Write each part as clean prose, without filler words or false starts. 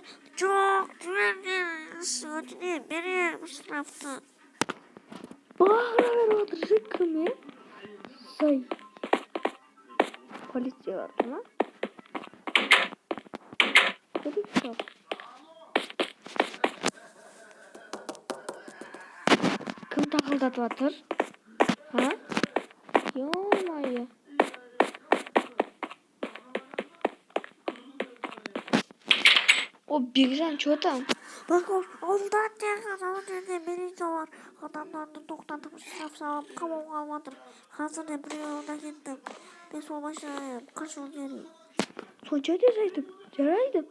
olsa çok ödünü benim sınıfta. Bağırarak oturacak kimi? Say. Politsiya vardı mı? Dedik yok. Kim takıldatvatır? Ha? Yo-mayı. O birden çoğutan. Bak ondan diye adamın önünde birinci var. Adamlarını doktorlamış sınıf kamuğa almadır. Hazır ne bir yolda gittim. Ben sol başlayayım. Kaç yol geleyim. Sonuçta deseydim. Ceraydım.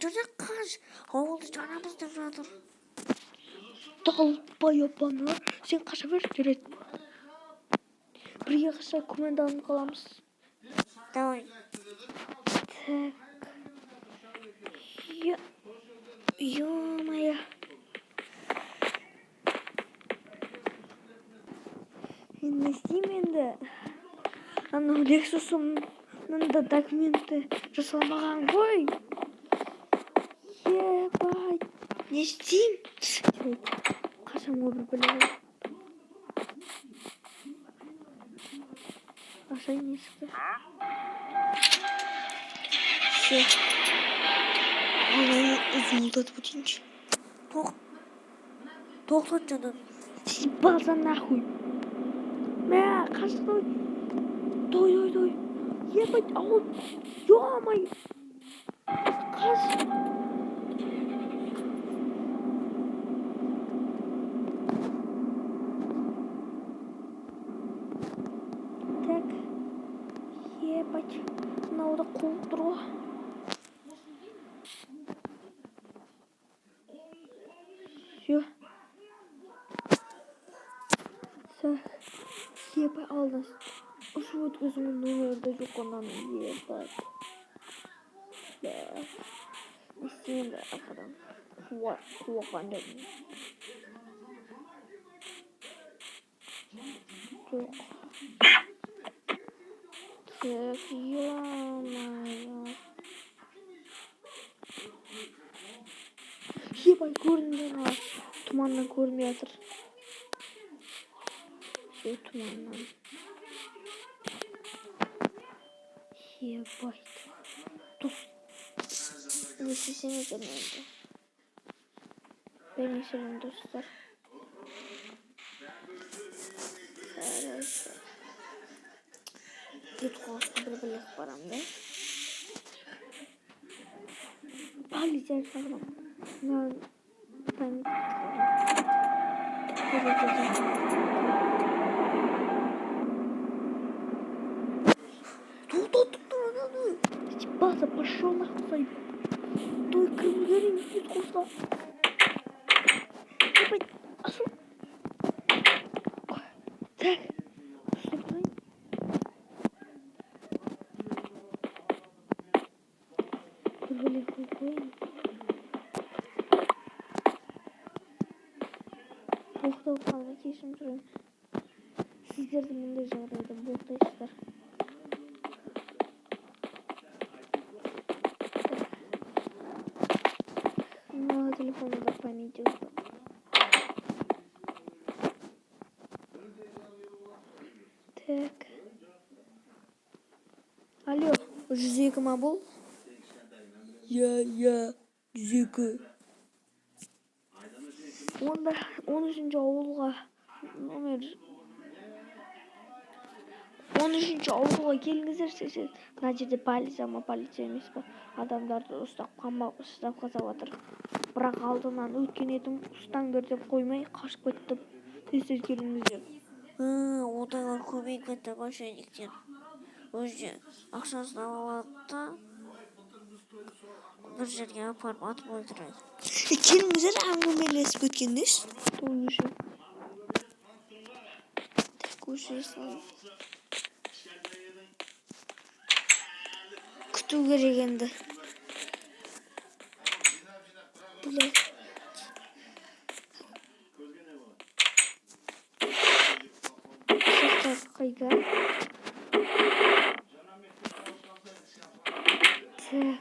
Çocuk kaç. Oğlu canımız devradır. Dalba yapanı. Sen kaça ver ceret. Bir yakışa kumandanlık kalamız. Давай. Так. Ё-моё. Ne isteyeyim endi? Ana Lexus'umның da документі жасалмаған ғой. Ебать. Не isteyeyim? Қашан өмір білемін. Aşağı ne çıktı? Все. Она золото починчи. Тоқтат жаным. Съебался нахуй. Мя, қаштой. Той. Ебать, ау. Ё-моё. Қаш. Так. Ебать. Мынау да қуып тұр ғой. Все. Ебать, алдын. Ушу өткізімнің нөмірді жоқ ондан ебать. Да. Істейін де ақырын. Қуаққан дедім. Жоқ. Так, ё-моё. Ебать, көрінген ға. Тұманнан көрінбей жатыр. Все, тұманнан. Ебать. Тус. Не істесең екен енді. Ben iyisiyim dostlar. Хорошо. Тут классно bir param da. Politsiya çağırdım. Ben Тут. База, пошел нахуй. Той кривгерин тут кусал. Ебать, асу. Так. Стой. Блин, какой. Бохта қалды кешім жүрем. Сіздерді мындай жағдайда боқтайсыздар. На телефоне да памяти. Так. Алло, Жүзекі ма бұл? Я, Жүзекі. Онда 13-ші ауылға номер 13-ші ауылға келіңіздер сесен. Мына жерде полиция емес па? Адамдарды ұстап қаза жатыр. Бірақ алдынан өткен едім, ұстаңдар деп қоймай қашып кеттім. Тез келіңіздер. Одайлар көбейіп кетті мошенниктер. Өзі ақшасын алады да bir жерге апарып атып өлтіреді. Келіңіздер әңгімелесіп өткендес. Уже. Так уже слай. Күту керек енді. Бұлай. Сақтар қайда? Так.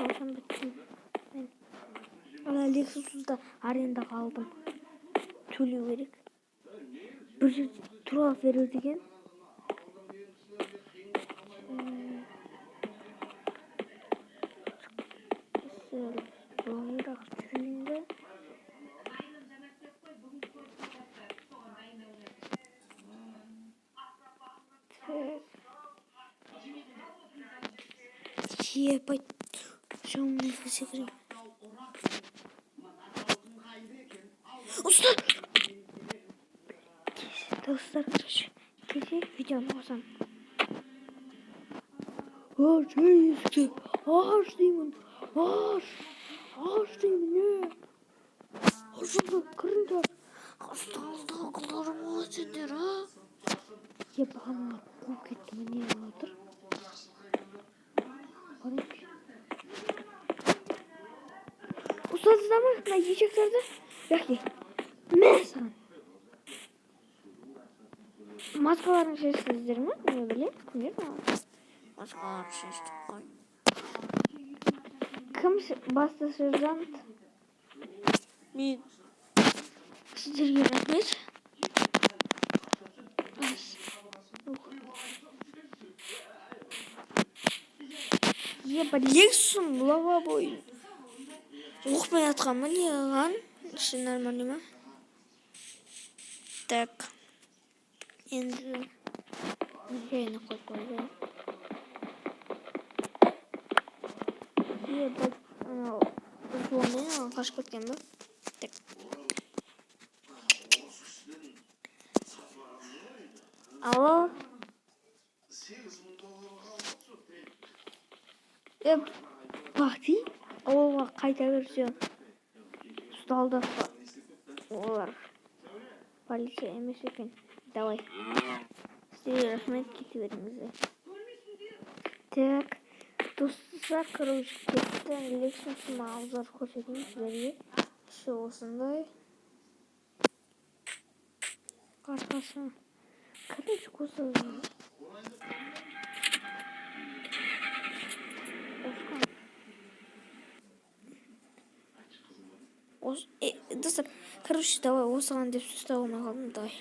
алсам бітсін. Ана Lexus'da арендаға алдым. Төлеу керек. Bir turar verir деген. Жоғырақ жүрейінді. Ебать. Темный секрет. Usta! Dostlar, kesin videonu olsam. Ağaç işte. Ağaç deyim. Ağaç deyim ne? Ağaçımda kırınca. Hastalığı akıllarım ağaçındır ha. Ya bana kork ettim niye vardır? Usta zaman ne yiyeceklerdi? Belki. Mesela. Maskaların sessizdir mi? Ne bileyim? Ne maskaların sessizdir. Kim bastı serzant? Bir sizlerge rahmet. Ебать, Lexus'un lavabo. Оқпай атқанмын не оған? Іші нормальный ма? Так. Енді жайына қойып қойды. Ебать, анау жолмен аған қашып кеткен ба? Так. Алло. Бақти? Олға қайта берсе ұсталды. Олар полиция емес екен. Давай. Сізге рахмет, кете беріңіздер. Так. Достар, короче, кетті. Lexus'un мағазалар көрсетейін сіздерге. Іші осындай. Қашқасы. Короче, көзді. Достар, короче, давай осыған деп сөз таба алмай қалдым. Давай.